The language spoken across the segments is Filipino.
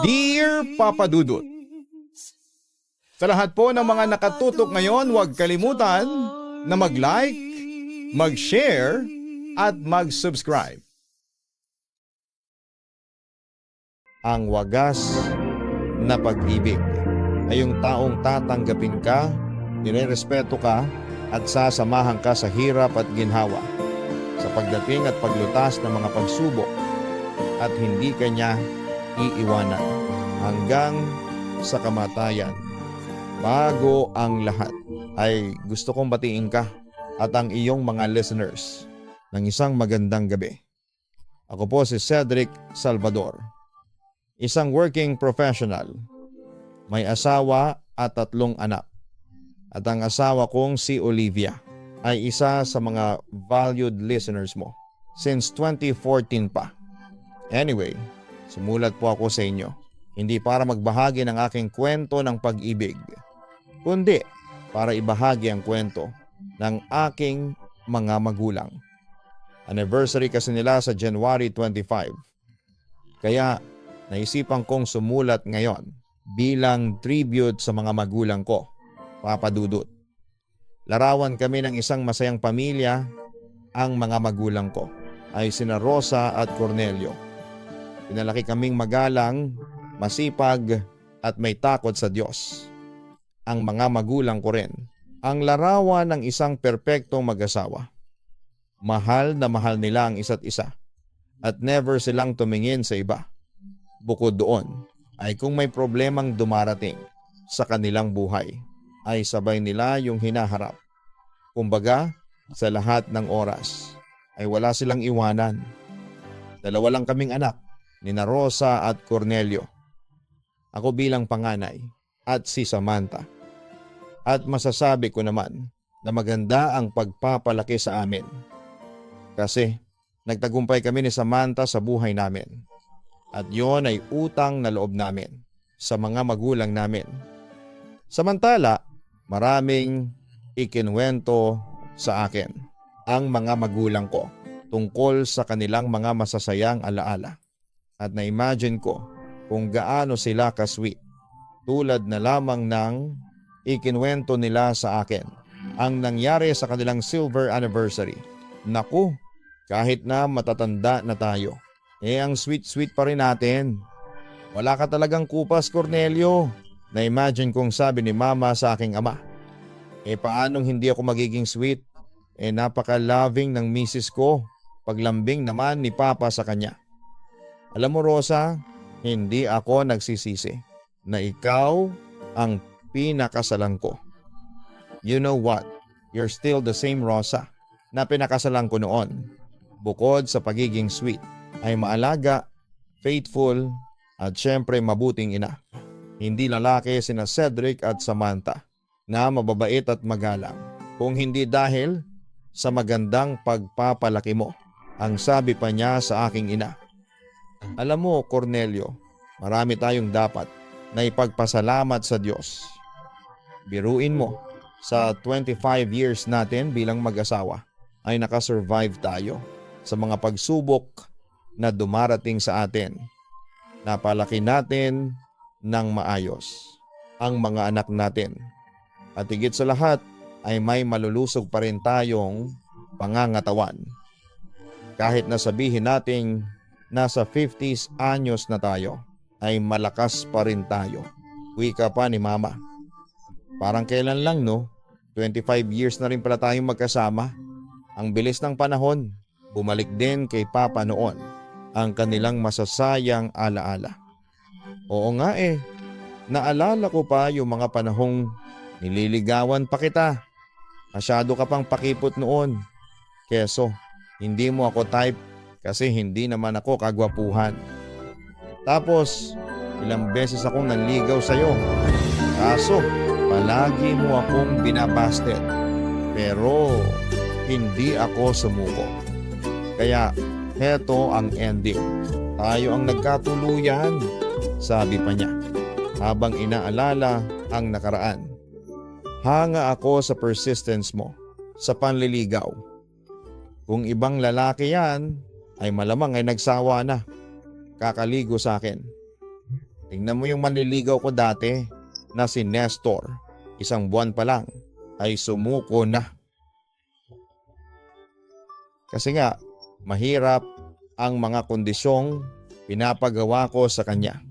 Dear Papa Dudut, sa lahat po ng mga nakatutok ngayon, huwag kalimutan na mag-like, mag-share, at mag-subscribe. Ang wagas na pag-ibig ay yung taong tatanggapin ka, nirerespeto ka, at sasamahan ka sa hirap at ginhawa, sa pagdating at paglutas ng mga pagsubok, at hindi ka niya iiwanan hanggang sa kamatayan. Bago ang lahat ay gusto kong batiin ka at ang iyong mga listeners ng isang magandang gabi. Ako po si Cedric Salvador, isang working professional, may asawa at 3 anak. At ang asawa kong si Olivia ay isa sa mga valued listeners mo since 2014 pa. Anyway, sumulat po ako sa inyo, hindi para magbahagi ng aking kwento ng pag-ibig, kundi para ibahagi ang kwento ng aking mga magulang. Anniversary kasi nila sa January 25. Kaya naisipan kong sumulat ngayon bilang tribute sa mga magulang ko, Papa Dudut. Larawan kami ng isang masayang pamilya. Ang mga magulang ko ay sina Rosa at Cornelio. Pinalaki kaming magalang, masipag at may takot sa Diyos. Ang mga magulang ko rin ang larawan ng isang perpektong mag-asawa. Mahal na mahal nila ang isa't isa at never silang tumingin sa iba. Bukod doon ay kung may problemang dumarating sa kanilang buhay ay sabay nila yung hinaharap. Kumbaga, sa lahat ng oras ay wala silang iwanan. 2 lang kaming anak, nina Rosa at Cornelio. Ako bilang panganay at si Samantha. At masasabi ko naman na maganda ang pagpapalaki sa amin. Kasi nagtagumpay kami ni Samantha sa buhay namin. At yon ay utang na loob namin sa mga magulang namin. Samantala, maraming ikinwento sa akin ang mga magulang ko tungkol sa kanilang mga masasayang alaala. At na-imagine ko kung gaano sila ka-sweet. Tulad na lamang ng ikinwento nila sa akin ang nangyari sa kanilang silver anniversary. Naku, kahit na matatanda na tayo, ang sweet-sweet pa rin natin. Wala ka talagang kupas, Cornelio. Na-imagine kong sabi ni Mama sa aking ama. Paanong hindi ako magiging sweet? Napaka-loving ng misis ko. Paglambing naman ni Papa sa kanya. Alam mo, Rosa, hindi ako nagsisisi na ikaw ang pinakasalan ko. You know what? You're still the same Rosa na pinakasalan ko noon. Bukod sa pagiging sweet, ay maalaga, faithful, at syempre mabuting ina. Hindi lalaki sina Cedric at Samantha na mababait at magalang. Kung hindi dahil sa magandang pagpapalaki mo, ang sabi pa niya sa aking ina. Alam mo, Cornelio, marami tayong dapat na ipagpasalamat sa Diyos. Biruin mo, sa 25 years natin bilang mag-asawa ay nakasurvive tayo sa mga pagsubok na dumarating sa atin. Napalaki natin ng maayos ang mga anak natin. At higit sa lahat ay may malulusog pa rin tayong pangangatawan. Kahit na sabihin nating nasa 50s anyos na tayo, ay malakas pa rin tayo. Wika pa ni Mama. Parang kailan lang, no? 25 years na rin pala tayong magkasama. Ang bilis ng panahon. Bumalik din kay Papa noon ang kanilang masasayang alaala. Oo nga naalala ko pa yung mga panahong nililigawan pa kita. Masyado ka pang pakipot noon. Keso, hindi mo ako type kasi hindi naman ako kagwapuhan. Tapos, ilang beses akong nanligaw sa'yo. Kaso, palagi mo akong binabasted. Pero, hindi ako sumuko. Kaya, heto ang ending. Tayo ang nagkatuluyan, sabi pa niya. Habang inaalala ang nakaraan. Hanga ako sa persistence mo, sa panliligaw. Kung ibang lalaki yan, ay malamang ay nagsawa na. Kakaligo sa akin. Tingnan mo yung manliligaw ko dati na si Nestor. 1 buwan pa lang ay sumuko na. Kasi nga, mahirap ang mga kondisyong pinapagawa ko sa kanya.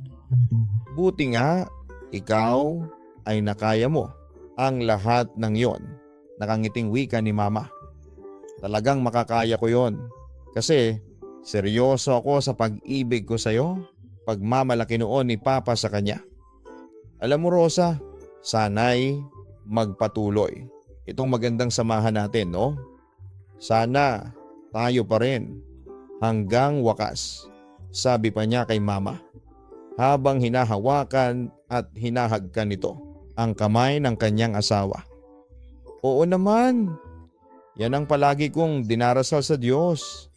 Buti nga, ikaw ay nakaya mo ang lahat ng yon. Nakangiting wika ni Mama. Talagang makakaya ko yon. Kasi seryoso ako sa pag-ibig ko sa'yo, pagmamalaki noon ni Papa sa kanya. Alam mo Rosa, sana'y magpatuloy itong magandang samahan natin, no? Sana tayo pa rin hanggang wakas, sabi pa niya kay Mama habang hinahawakan at hinahagkan nito ang kamay ng kanyang asawa. Oo naman, yan ang palagi kong dinarasal sa Diyos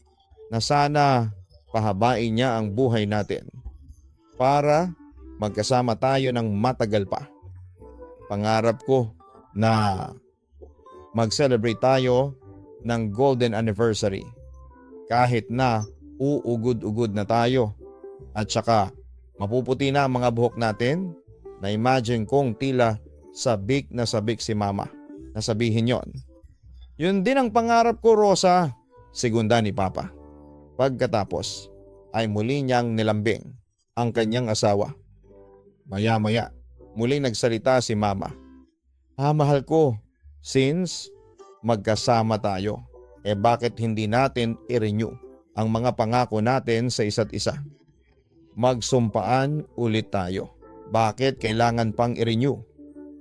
na sana pahabain niya ang buhay natin para magkasama tayo ng matagal pa. Pangarap ko na mag-celebrate tayo ng golden anniversary kahit na uugod-ugod na tayo at saka mapuputi na ang mga buhok natin. Na-imagine kong tila sabik na sabik si Mama na sabihin yon. Yun din ang pangarap ko Rosa, segunda ni Papa. Pagkatapos ay muli niyang nilambing ang kanyang asawa. Maya-maya muling nagsalita si Mama. Mahal ko, since magkasama tayo, bakit hindi natin i-renew ang mga pangako natin sa isa't isa? Magsumpaan ulit tayo. Bakit kailangan pang i-renew?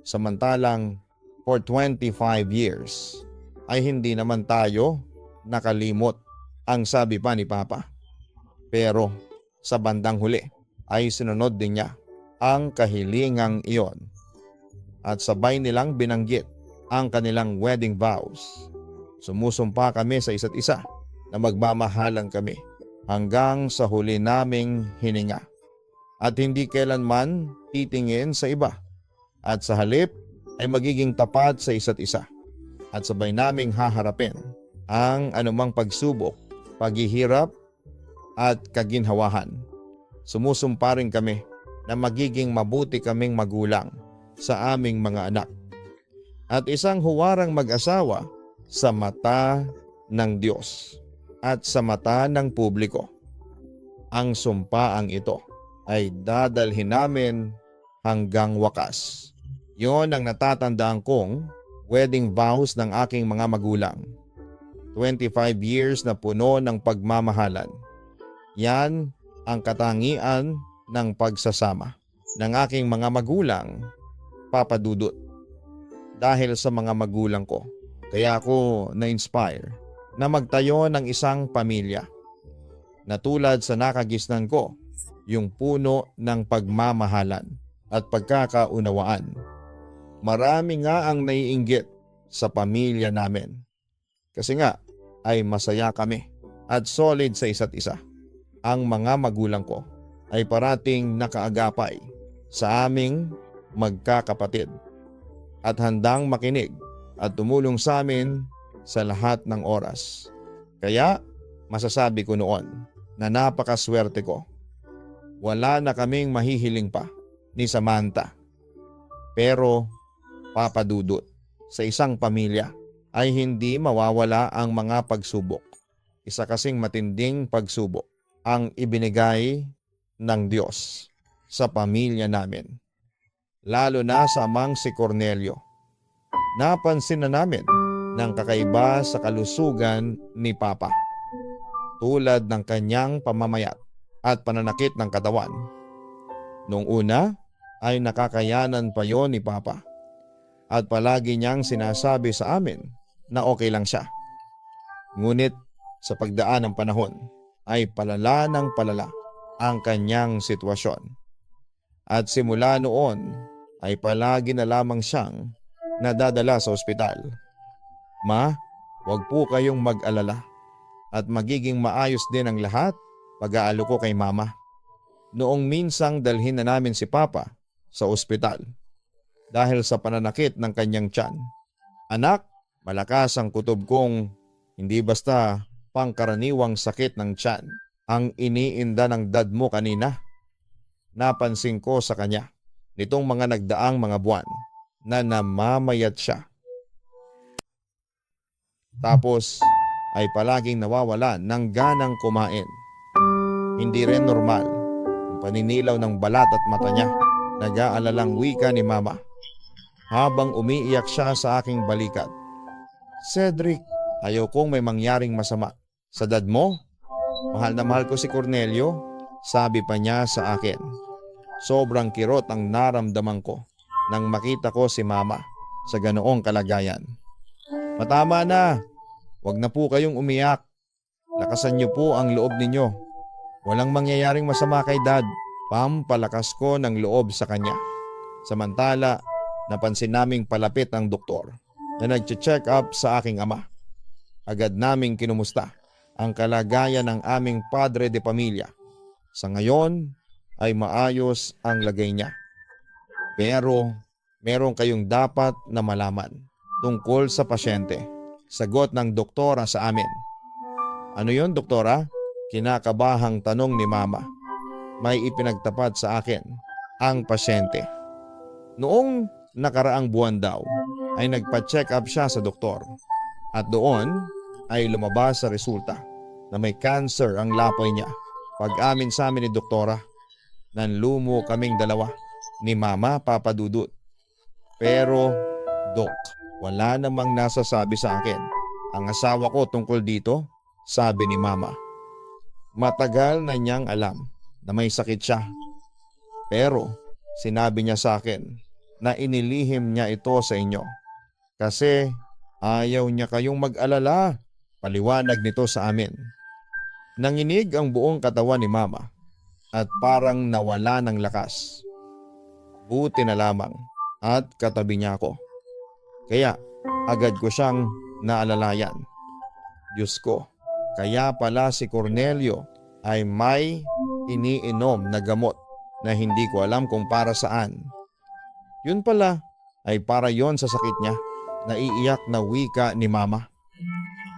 Samantalang for 25 years ay hindi naman tayo nakalimot, ang sabi pa ni Papa. Pero sa bandang huli ay sinunod din niya ang kahilingang iyon at sabay nilang binanggit ang kanilang wedding vows. Sumusumpa kami sa isa't isa na magmamahalan kami hanggang sa huli naming hininga at hindi kailanman titingin sa iba at sa halip ay magiging tapat sa isa't isa at sabay naming haharapin ang anumang pagsubok, paghihirap at kaginhawahan. Sumusumpa rin kami na magiging mabuti kaming magulang sa aming mga anak at isang huwarang mag-asawa sa mata ng Diyos at sa mata ng publiko. Ang sumpaang ito ay dadalhin namin hanggang wakas. Yon ang natatandaan kong wedding vows ng aking mga magulang. 25 years na puno ng pagmamahalan. Yan ang katangian ng pagsasama ng aking mga magulang, Papa Dudut. Dahil sa mga magulang ko, kaya ako na-inspire na magtayo ng isang pamilya na tulad sa nakagisnan ko, yung puno ng pagmamahalan at pagkakaunawaan. Marami nga ang naiinggit sa pamilya namin. Kasi nga ay masaya kami at solid sa isa't isa. Ang mga magulang ko ay parating nakaagapay sa aming magkakapatid at handang makinig at tumulong sa amin sa lahat ng oras. Kaya masasabi ko noon na napakaswerte ko. Wala na kaming mahihiling pa ni Samantha. Pero Papa Dudut, sa isang pamilya ay hindi mawawala ang mga pagsubok. Isa kasing matinding pagsubok ang ibinigay ng Diyos sa pamilya namin. Lalo na sa amang si Cornelio. Napansin na namin ng kakaiba sa kalusugan ni Papa. Tulad ng kanyang pamamayat at pananakit ng katawan. Noong una ay nakakayanan pa yon ni Papa. At palagi niyang sinasabi sa amin na okay lang siya. Ngunit sa pagdaan ng panahon ay palala ng palala ang kanyang sitwasyon. At simula noon ay palagi na lamang siyang nadadala sa ospital. Ma, huwag po kayong mag-alala at magiging maayos din ang lahat pag-aalo ko kay Mama. Noong minsang dalhin na namin si Papa sa ospital dahil sa pananakit ng kanyang tiyan. Anak, malakas ang kutob kong hindi basta pangkaraniwang sakit ng tiyan ang iniinda ng dad mo kanina. napansin ko sa kanya nitong mga nagdaang mga buwan na namamayat siya. Tapos ay palaging nawawala ng ganang kumain. Hindi rin normal ang paninilaw ng balat at mata niya. Nag-aalalang wika ni Mama habang umiiyak siya sa aking balikat. Cedric, ayaw kong may mangyaring masama sa dad mo. Mahal na mahal ko si Cornelio, sabi pa niya sa akin. Sobrang kirot ang naramdaman ko nang makita ko si Mama sa ganoong kalagayan. Matama na, wag na po kayong umiyak. Lakasan niyo po ang loob ninyo. Walang mangyayaring masama kay Dad. Pampalakas ko ng loob sa kanya. Samantala, napansin naming palapit ang doktor na nag-check up sa aking ama. Agad naming kinumusta ang kalagayan ng aming padre de pamilya. Sa ngayon ay maayos ang lagay niya. Pero meron kayong dapat na malaman tungkol sa pasyente. Sagot ng doktora sa amin. Ano yon, doktora? Kinakabahang tanong ni Mama. May ipinagtapat sa akin ang pasyente. Noong nakaraang buwan daw ay nagpa-check up siya sa doktor at doon ay lumabas sa resulta na may cancer ang lapoy niya. Pag-amin sa amin ni doktora, nanlumo kaming dalawa ni Mama, Papa Dudut. Pero Dok, wala namang nasasabi sa akin ang asawa ko tungkol dito, sabi ni Mama. Matagal na niyang alam na may sakit siya. Pero sinabi niya sa akin na inilihim niya ito sa inyo kasi ayaw niya kayong mag-alala. Paliwanag nito sa amin. Nanginig ang buong katawan ni Mama at parang nawala ng lakas. Buti na lamang at katabi niya ako. Kaya agad ko siyang naalalayan. Diyos ko, kaya pala si Cornelio ay may iniinom na gamot na hindi ko alam kung para saan. Yun pala ay para yon sa sakit niya. Naiiyak na wika ni Mama.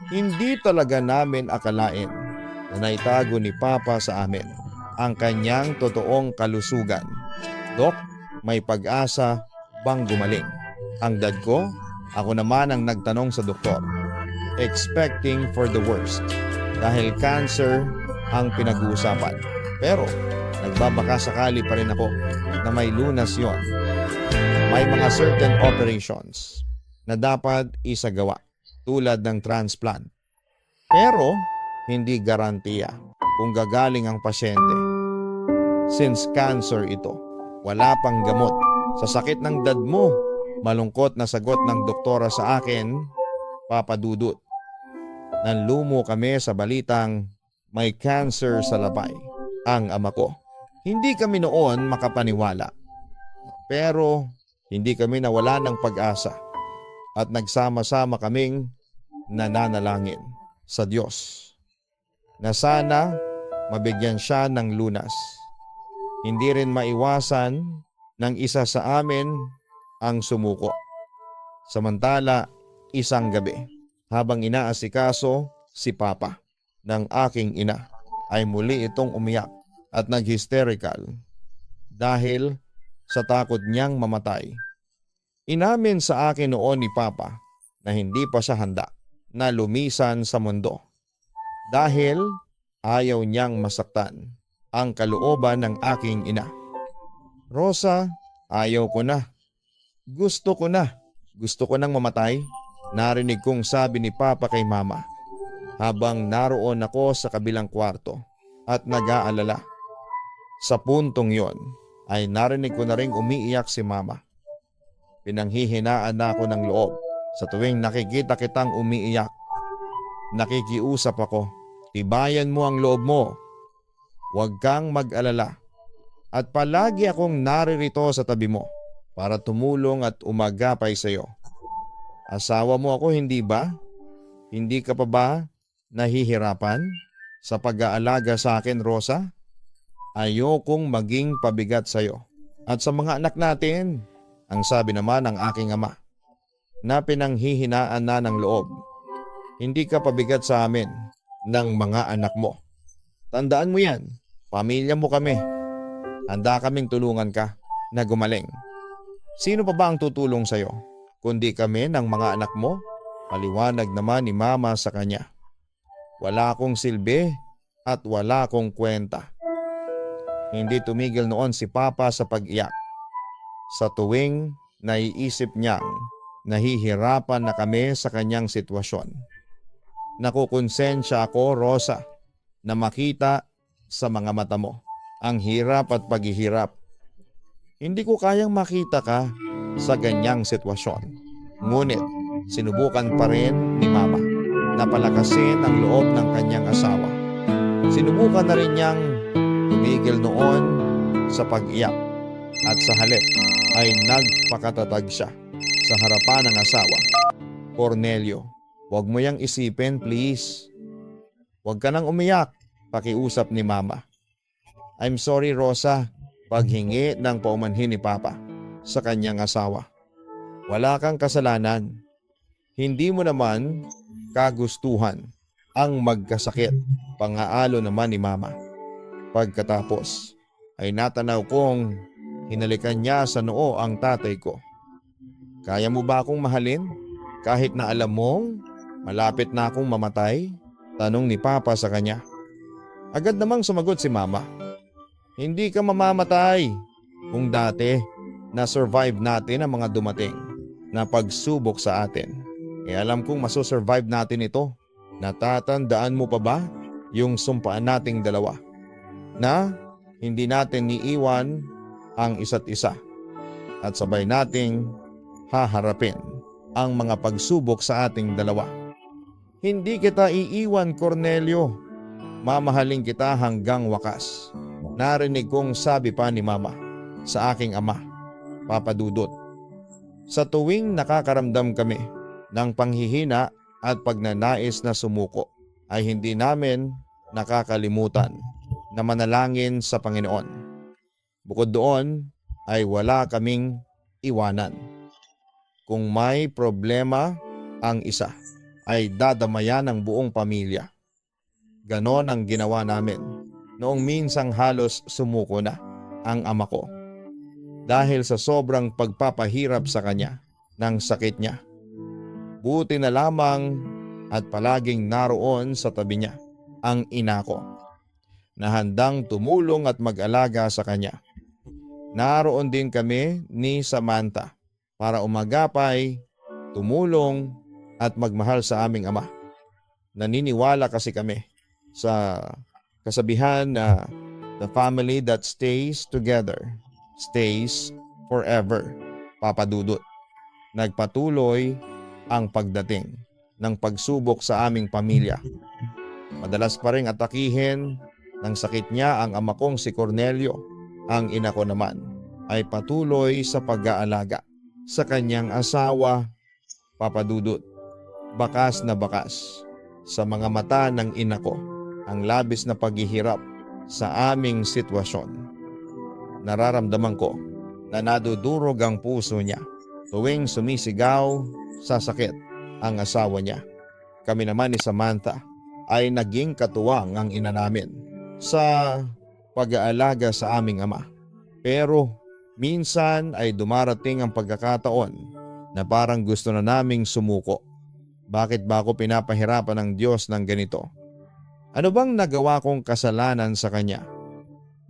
Hindi talaga namin akalain na naitago ni Papa sa amin ang kanyang totoong kalusugan. Dok, may pag-asa bang gumaling? Ang dad ko, ako naman ang nagtanong sa doktor. Expecting for the worst dahil cancer ang pinag-uusapan. Pero nagbabaka sakali pa rin ako na may lunas yon. May mga certain operations na dapat isagawa tulad ng transplant. Pero hindi garantiya kung gagaling ang pasyente. Since cancer ito, wala pang gamot sa sakit ng dad mo. Malungkot na sagot ng doktora sa akin, Papa Dudut. Nanlumo kami sa balitang may cancer sa labay ang ama ko. Hindi kami noon makapaniwala. Pero hindi kami nawala ng pag-asa at nagsama-sama kaming nananalangin sa Diyos na sana mabigyan siya ng lunas. Hindi rin maiwasan ng isa sa amin ang sumuko. Samantala, isang gabi, habang inaasikaso si Papa ng aking ina, ay muli itong umiyak at nag-hysterical dahil sa takot niyang mamatay. Inamin sa akin noon ni Papa na hindi pa siya handa na lumisan sa mundo dahil ayaw niyang masaktan ang kalooban ng aking ina. Rosa, ayaw ko na. Gusto ko na. Gusto ko nang mamatay. Narinig kong sabi ni Papa kay Mama habang naroon ako sa kabilang kwarto at nag-aalala. Sa puntong yon ay narinig ko na ring umiiyak si Mama. Pinanghihinaan na ako ng loob sa tuwing nakikita kitang umiiyak. Nakikiusap ako. Tibayan mo ang loob mo. Huwag kang mag-alala. At palagi akong naririto sa tabi mo para tumulong at umagapay sa iyo. Asawa mo ako, hindi ba? Hindi ka pa ba nahihirapan sa pag-aalaga sa akin, Rosa? Ayokong maging pabigat sa iyo at sa mga anak natin, ang sabi naman ng aking ama na pinanghihinaan na ng loob. Hindi ka pabigat sa amin ng mga anak mo. Tandaan mo yan, pamilya mo kami. Handa kaming tulungan ka na gumaling. Sino pa ba ang tutulong sa'yo? Kundi kami ng mga anak mo? Paliwanag naman ni Mama sa kanya. Wala akong silbi at wala akong kwenta. Hindi tumigil noon si Papa sa pag-iyak. Sa tuwing naiisip niyang nahihirapan na kami sa kanyang sitwasyon. Nakukonsensya ako, Rosa, na makita sa mga mata mo ang hirap at paghihirap. Hindi ko kayang makita ka sa ganyang sitwasyon. Ngunit sinubukan pa rin ni Mama na palakasin ang loob ng kanyang asawa. Sinubukan na rin niyang tumigil noon sa pag-iyak at sa halip ay nagpakatatag siya sa harapan ng asawa. Cornelio, huwag mo yang isipin, please. Huwag ka nang umiyak, pakiusap ni Mama. I'm sorry, Rosa, paghingi ng paumanhin ni Papa sa kanyang asawa. Wala kang kasalanan. Hindi mo naman kagustuhan ang magkasakit, pangaalo naman ni Mama. Pagkatapos ay natanaw kong hinalikan niya sa noo ang tatay ko. Kaya mo ba akong mahalin kahit na alam mong malapit na akong mamatay? Tanong ni Papa sa kanya. Agad namang sumagot si Mama. Hindi ka mamamatay kung dati na-survive natin ang mga dumating na pagsubok sa atin. Alam kong masosurvive natin ito. Natatandaan mo pa ba yung sumpaan nating dalawa? Na hindi natin iiwan ang isa't isa at sabay nating haharapin ang mga pagsubok sa ating dalawa. Hindi kita iiwan, Cornelio. Mamahalin kita hanggang wakas. Narinig kong sabi pa ni Mama sa aking ama, Papa Dudut. Sa tuwing nakakaramdam kami ng panghihina at pagnanais na sumuko, ay hindi namin nakakalimutan na manalangin sa Panginoon. Bukod doon ay wala kaming iwanan. Kung may problema ang isa, ay dadamayan ng buong pamilya. Ganon ang ginawa namin noong minsang halos sumuko na ang ama ko dahil sa sobrang pagpapahirap sa kanya ng sakit niya. Buti na lamang at palaging naroon sa tabi niya ang ina ko na handang tumulong at mag-alaga sa kanya. Naroon din kami ni Samantha para umagapay, tumulong at magmahal sa aming ama. Naniniwala kasi kami sa kasabihan na the family that stays together stays forever, Papa Dudut. Nagpatuloy ang pagdating ng pagsubok sa aming pamilya. Madalas pa ring atakihin ng sakit niya ang ama kong si Cornelio. Ang ina ko naman ay patuloy sa pag-aalaga sa kanyang asawa, Papa Dudut. Bakas na bakas sa mga mata ng ina ko ang labis na paghihirap sa aming sitwasyon. Nararamdaman ko na nadudurog ang puso niya tuwing sumisigaw sa sakit ang asawa niya. Kami naman ni Samantha ay naging katuwang ang ina namin sa pag-aalaga sa aming ama. Pero minsan ay dumarating ang pagkakataon na parang gusto na naming sumuko. Bakit ba ako pinapahirapan ng Diyos ng ganito? Ano bang nagawa kong kasalanan sa Kanya?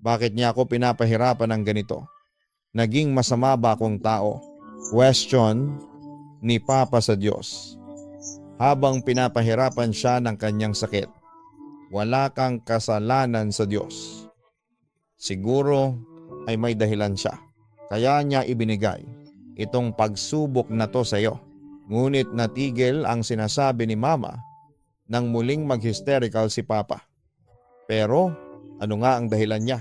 Bakit niya ako pinapahirapan ng ganito? Naging masama ba akong tao? Question ni Papa sa Diyos. Habang pinapahirapan siya ng kanyang sakit, wala kang kasalanan sa Diyos. Siguro ay may dahilan siya. Kaya niya ibinigay itong pagsubok na to sa iyo. Ngunit natigil ang sinasabi ni Mama nang muling mag-hysterical si Papa. Pero ano nga ang dahilan niya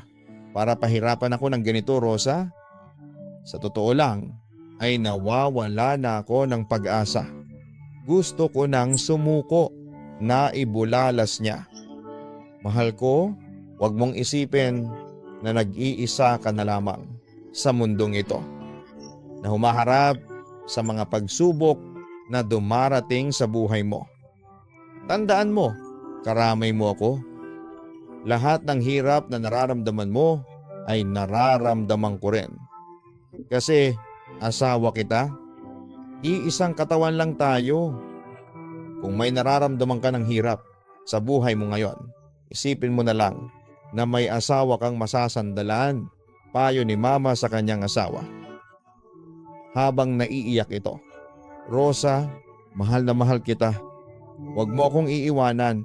para pahirapan ako ng ganito, Rosa? Sa totoo lang ay nawawala na ako ng pag-asa. Gusto ko nang sumuko na ibulalas niya. Mahal ko, huwag mong isipin na nag-iisa ka na lamang sa mundong ito, na humaharap sa mga pagsubok na dumarating sa buhay mo. Tandaan mo, karamay mo ako. Lahat ng hirap na nararamdaman mo ay nararamdaman ko rin. Kasi asawa kita, iisang katawan lang tayo. Kung may nararamdaman ka ng hirap sa buhay mo ngayon, isipin mo na lang na may asawa kang masasandalan. Payo ni Mama sa kanyang asawa. Habang naiiyak ito, Rosa, mahal na mahal kita. Huwag mo akong iiwanan.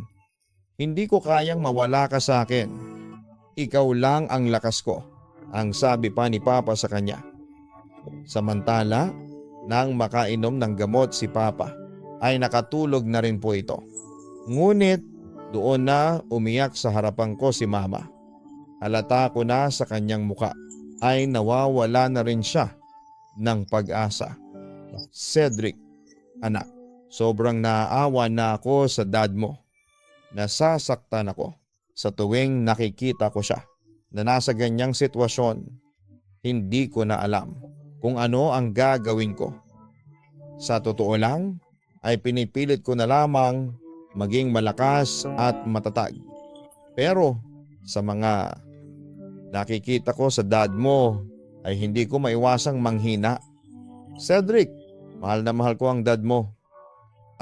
Hindi ko kayang mawala ka sa akin. Ikaw lang ang lakas ko, ang sabi pa ni Papa sa kanya. Samantala, nang makainom ng gamot si Papa, ay nakatulog na rin po ito. Ngunit doon na umiyak sa harapan ko si Mama. Halata ko na sa kanyang muka ay nawawala na rin siya ng pag-asa. Cedric, anak, sobrang naaawa na ako sa dad mo. Nasasaktan ako sa tuwing nakikita ko siya na nasa ganyang sitwasyon. Hindi ko na alam kung ano ang gagawin ko. Sa totoo lang ay pinipilit ko na lamang maging malakas at matatag. Pero sa mga nakikita ko sa dad mo ay hindi ko maiwasang manghina. Cedric, mahal na mahal ko ang dad mo.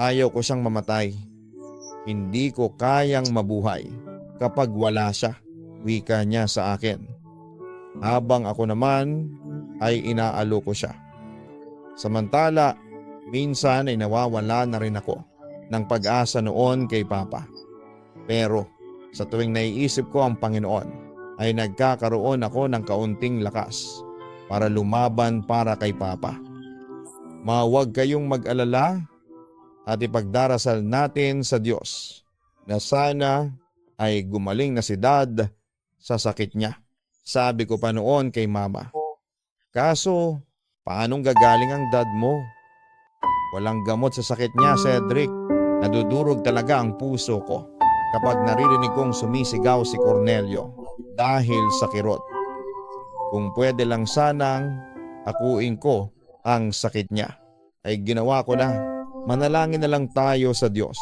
Ayaw ko siyang mamatay. Hindi ko kayang mabuhay kapag wala siya, wika niya sa akin. Habang ako naman ay inaalo ko siya. Samantala, minsan ay nawawala na rin ako ng pag-asa noon kay Papa. Pero sa tuwing naiisip ko ang Panginoon, ay nagkakaroon ako ng kaunting lakas para lumaban para kay Papa. Huwag kayong mag-alala at ipagdarasal natin sa Diyos na sana ay gumaling na si Dad sa sakit niya. Sabi ko pa noon kay Mama. Kaso, paanong gagaling ang dad mo? Walang gamot sa sakit niya, Cedric. Nadudurog talaga ang puso ko kapag naririnig kong sumisigaw si Cornelio dahil sa kirot. Kung pwede lang sanang akuin ko ang sakit niya, ay ginawa ko na. Manalangin na lang tayo sa Diyos.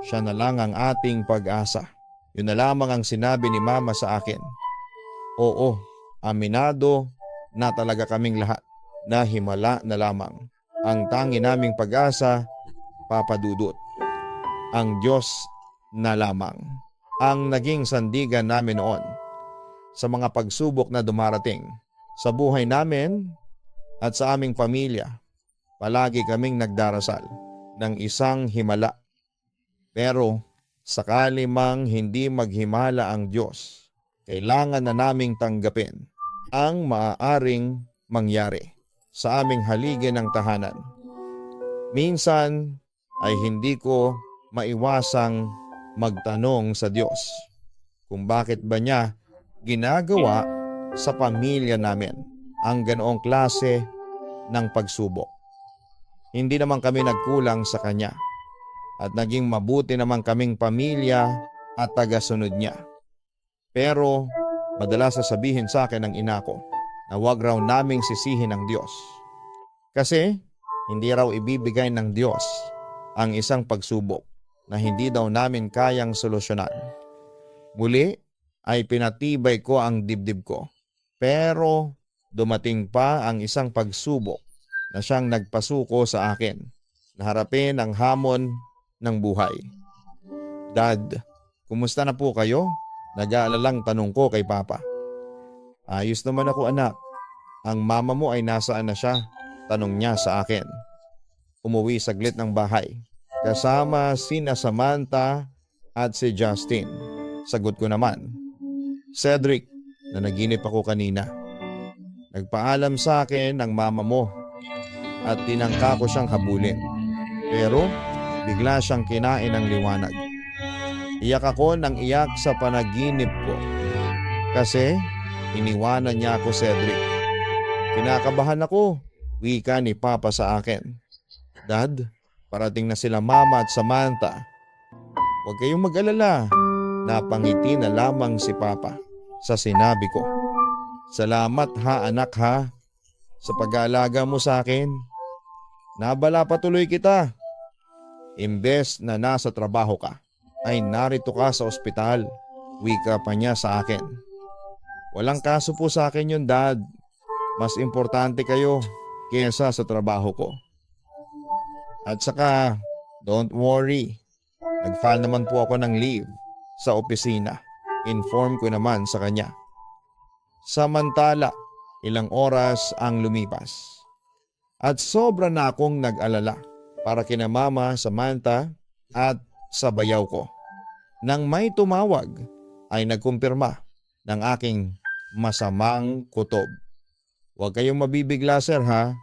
Siya na lang ang ating pag-asa. Yun na lamang ang sinabi ni Mama sa akin. Oo, aminado na talaga kaming lahat na himala na lamang. Ang tangi naming pag-asa, Papa Dudut, ang Diyos na lamang ang naging sandigan namin noon sa mga pagsubok na dumarating sa buhay namin at sa aming pamilya. Palagi kaming nagdarasal ng isang himala. Pero sakali mang hindi maghimala ang Diyos, kailangan na naming tanggapin ang maaaring mangyari sa aming haligi ng tahanan. Minsan ay hindi ko maiwasang magtanong sa Diyos kung bakit ba niya ginagawa sa pamilya namin ang ganoong klase ng pagsubok. Hindi naman kami nagkulang sa Kanya at naging mabuti naman kaming pamilya at tagasunod niya. Pero madalas sasabihin sa akin ng ina ko na huwag raw naming sisihin ang Diyos. Kasi hindi raw ibibigay ng Diyos ang isang pagsubok na hindi daw namin kayang solusyonan. Muli ay pinatibay ko ang dibdib ko. Pero dumating pa ang isang pagsubok na siyang nagpasuko sa akin na harapin ang hamon ng buhay. Dad, kumusta na po kayo? Nag-aalalang tanong ko kay Papa. Ayos naman ako, anak. Ang mama mo ay nasaan na siya? Tanong niya sa akin. Umuwi saglit ng bahay kasama sina Samantha at si Justin. Sagot ko naman. Cedric, nanaginip ako kanina. Nagpaalam sa akin ng mama mo at tinangka ko siyang habulin. Pero bigla siyang kinain ng liwanag. Iyak ako ng iyak sa panaginip ko kasi iniwanan niya ako, Cedric. Kinakabahan ako, wika ni Papa sa akin. Dad, parating na sila Mama at Samantha. Huwag kayong mag-alala. Napangiti na lamang si Papa sa sinabi ko. Salamat ha, anak ha, sa pag-aalaga mo sa akin. Nabala patuloy kita. Imbes na nasa trabaho ka, ay narito ka sa ospital. Wika pa niya sa akin. Walang kaso po sa akin yun, Dad. Mas importante kayo kaysa sa trabaho ko. At saka, don't worry. Nag-file naman po ako ng leave sa opisina. Inform ko naman sa kanya. Samantala, ilang oras ang lumipas. At sobra na akong nag-alala para kina Mama, Samantha at sa bayaw ko. Nang may tumawag ay nagkumpirma ng aking masamang kutob. Huwag kayong mabibigla, sir, ha?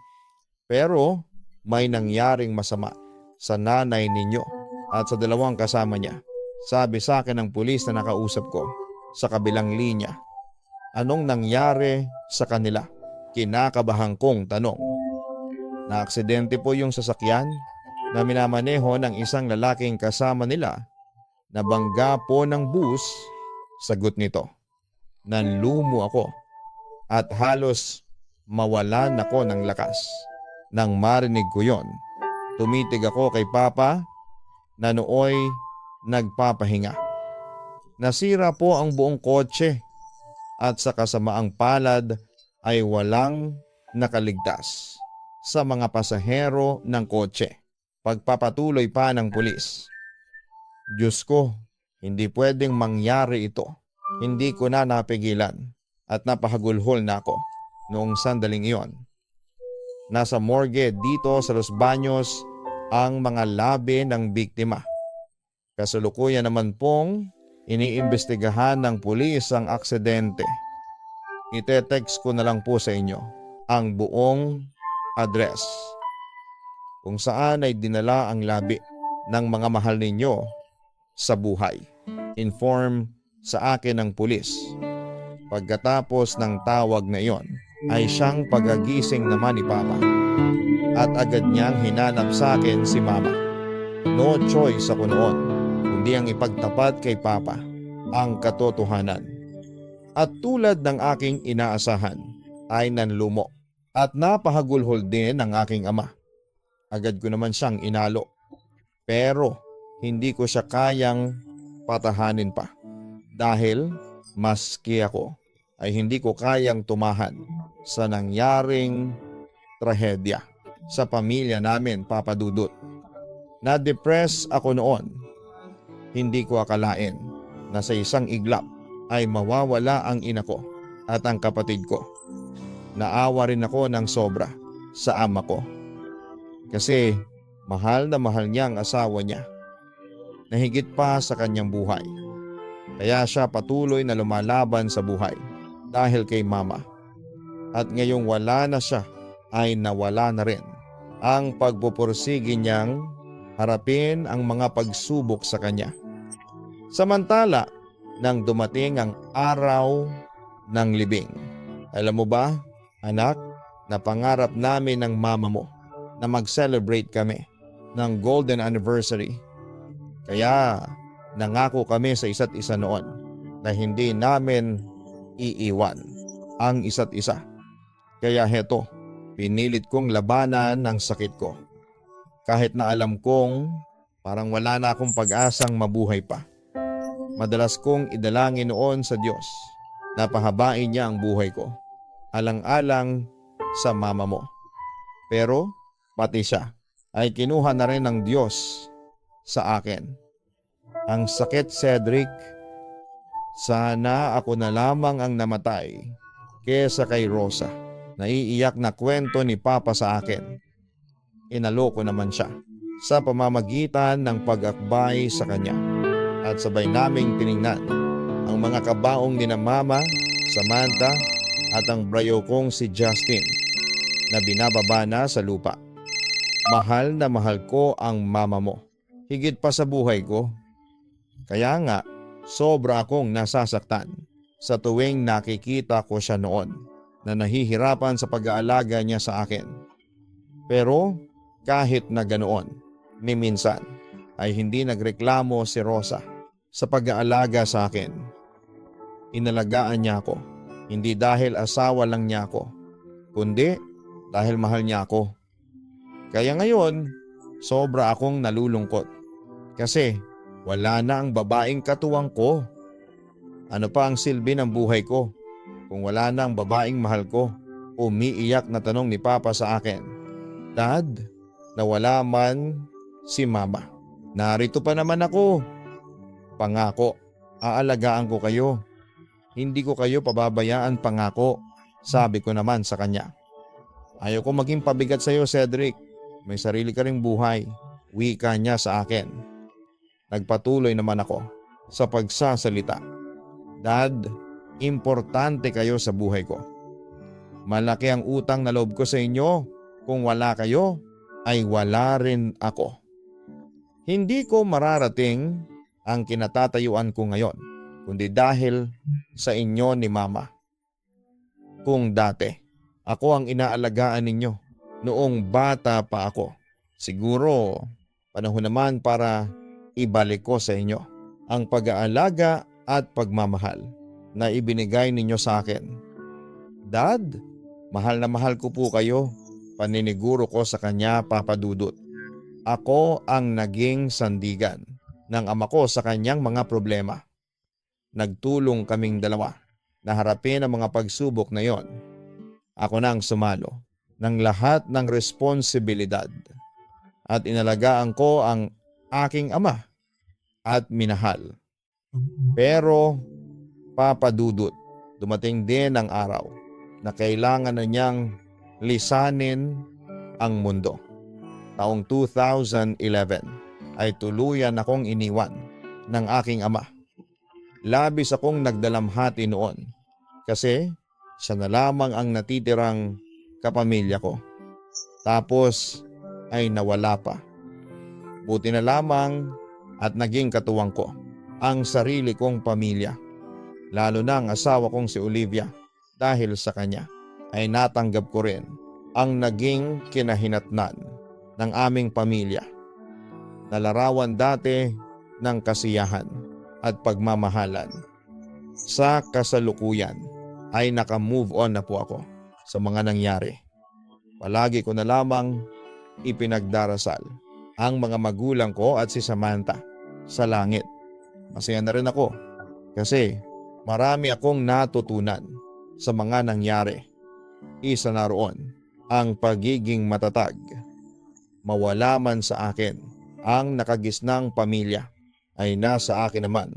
Pero may nangyaring masama sa nanay ninyo at sa dalawang kasama niya. Sabi sa akin ng pulis na nakausap ko sa kabilang linya. Anong nangyari sa kanila? Kinakabahan kong tanong. Na-aksidente po yung sasakyan na minamaneho ng isang lalaking kasama nila. Nabangga po ng bus. Sagot nito. Nanlumo ako at halos mawalan ako ng lakas. Nang marinig ko yon, tumitig ako kay Papa na nooy nagpapahinga. Nasira po ang buong kotse at sa kasamaang palad ay walang nakaligtas sa mga pasahero ng kotse. Pagpapatuloy pa ng pulis. Diyos ko, hindi pwedeng mangyari ito. Hindi ko na napigilan at napahagulhol na ako noong sandaling iyon. Nasa morgue dito sa Los Baños ang mga labi ng biktima. Kasalukuyan naman pong iniimbestigahan ng pulis ang aksidente. Ite-text ko na lang po sa inyo ang buong address kung saan ay dinala ang labi ng mga mahal ninyo sa buhay. Inform sa akin ng pulis. Pagkatapos ng tawag na iyon ay siyang pagagising naman ni Papa at agad niyang hinanap sa akin si Mama. No choice ako noon kundi ang ipagtapat kay Papa ang katotohanan. At tulad ng aking inaasahan ay nanlumo at napahagulhol din ng aking ama. Agad ko naman siyang inalo pero hindi ko siya kayang patahanin pa dahil maski ako ay hindi ko kayang tumahan sa nangyaring trahedya sa pamilya namin, Papa Dudut. Na-depress ako noon. Hindi ko akalain na sa isang iglap ay mawawala ang ina ko at ang kapatid ko. Naawa rin ako ng sobra sa ama ko. Kasi mahal na mahal niya ang asawa niya na higit pa sa kanyang buhay. Kaya siya patuloy na lumalaban sa buhay dahil kay Mama. At ngayong wala na siya ay nawala na rin ang pagpupursige niyang harapin ang mga pagsubok sa kanya. Samantala, nang dumating ang araw ng libing. Alam mo ba, anak, na pangarap namin ng mama mo na mag-celebrate kami ng golden anniversary. Kaya nangako kami sa isa't isa noon na hindi namin iiwan ang isa't isa. Kaya heto, pinilit kong labanan ng sakit ko. Kahit na alam kong parang wala na akong pag-asang mabuhay pa. Madalas kong idalangin noon sa Diyos na pahabain niya ang buhay ko. Alang-alang sa mama mo. Pero pati siya ay kinuha na rin ng Diyos sa akin. Ang sakit, Cedric. Sana ako na lamang ang namatay kesa kay Rosa. Naiiyak na kwento ni Papa sa akin. Inaloko naman siya sa pamamagitan ng pag-akbay sa kanya. At sabay naming tiningnan ang mga kabaong ni na Mama, Samantha at ang brayo kong si Justin na binababa na sa lupa. Mahal na mahal ko ang mama mo. Higit pa sa buhay ko. Kaya nga, sobra akong nasasaktan sa tuwing nakikita ko siya noon na nahihirapan sa pag-aalaga niya sa akin. Pero kahit na ganoon, ni minsan ay hindi nagreklamo si Rosa sa pag-aalaga sa akin. Inalagaan niya ako, hindi dahil asawa lang niya ako, kundi dahil mahal niya ako. Kaya ngayon, sobra akong nalulungkot kasi wala na ang babaeng katuwang ko. Ano pa ang silbi ng buhay ko kung wala nang babaeng mahal ko. Umiiyak na tanong ni Papa sa akin. Dad, nawala man si Mama. Narito pa naman ako. Pangako, aalagaan ko kayo. Hindi ko kayo pababayaan, pangako. Sabi ko naman sa kanya. Ayaw ko maging pabigat sa iyo, Cedric. May sarili ka ring buhay. Wika niya sa akin. Nagpatuloy naman ako sa pagsasalita. Dad, importante kayo sa buhay ko. Malaki ang utang na loob ko sa inyo. Kung wala kayo, ay wala rin ako. Hindi ko mararating ang kinatatayuan ko ngayon, kundi dahil sa inyo ni Mama. Kung dati, ako ang inaalagaan ninyo noong bata pa ako, siguro panahon naman para ibalik ko sa inyo ang pag-aalaga at pagmamahal na ibinigay ninyo sa akin. Dad, mahal na mahal ko po kayo. Paniniguro ko sa kanya, Papa Dudut. Ako ang naging sandigan ng ama ko sa kanyang mga problema. Nagtulong kaming dalawa na harapin ang mga pagsubok na yon. Ako na ang sumalo ng lahat ng responsibilidad at inalagaan ko ang aking ama at minahal. Pero Papa Dudut, dumating din ang araw na kailangan na niyang lisanin ang mundo. Taong 2011 ay tuluyan akong iniwan ng aking ama. Labis akong nagdalamhati noon kasi siya na lamang ang natitirang kapamilya ko. Tapos ay nawala pa. Buti na lamang at naging katuwang ko ang sarili kong pamilya. Lalo na ang asawa kong si Olivia. Dahil sa kanya ay natanggap ko rin ang naging kinahinatnan ng aming pamilya. Nalarawan dati ng kasiyahan at pagmamahalan. Sa kasalukuyan ay naka-move on na po ako sa mga nangyari. Palagi ko na lamang ipinagdarasal ang mga magulang ko at si Samantha sa langit. Masaya na rin ako kasi marami akong natutunan sa mga nangyari. Isa na roon ang pagiging matatag. Mawala man sa akin ang nakagisnang pamilya, ay nasa akin naman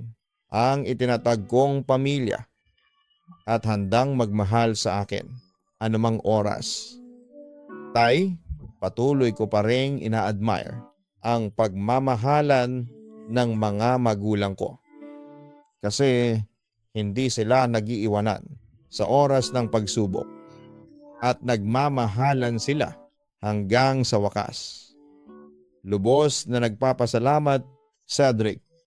ang itinatag kong pamilya at handang magmahal sa akin anumang oras. Tay, patuloy ko pa ring ina-admire ang pagmamahalan ng mga magulang ko. Kasi hindi sila nagiiwanan sa oras ng pagsubok at nagmamahalan sila hanggang sa wakas. Lubos na nagpapasalamat, Cedric,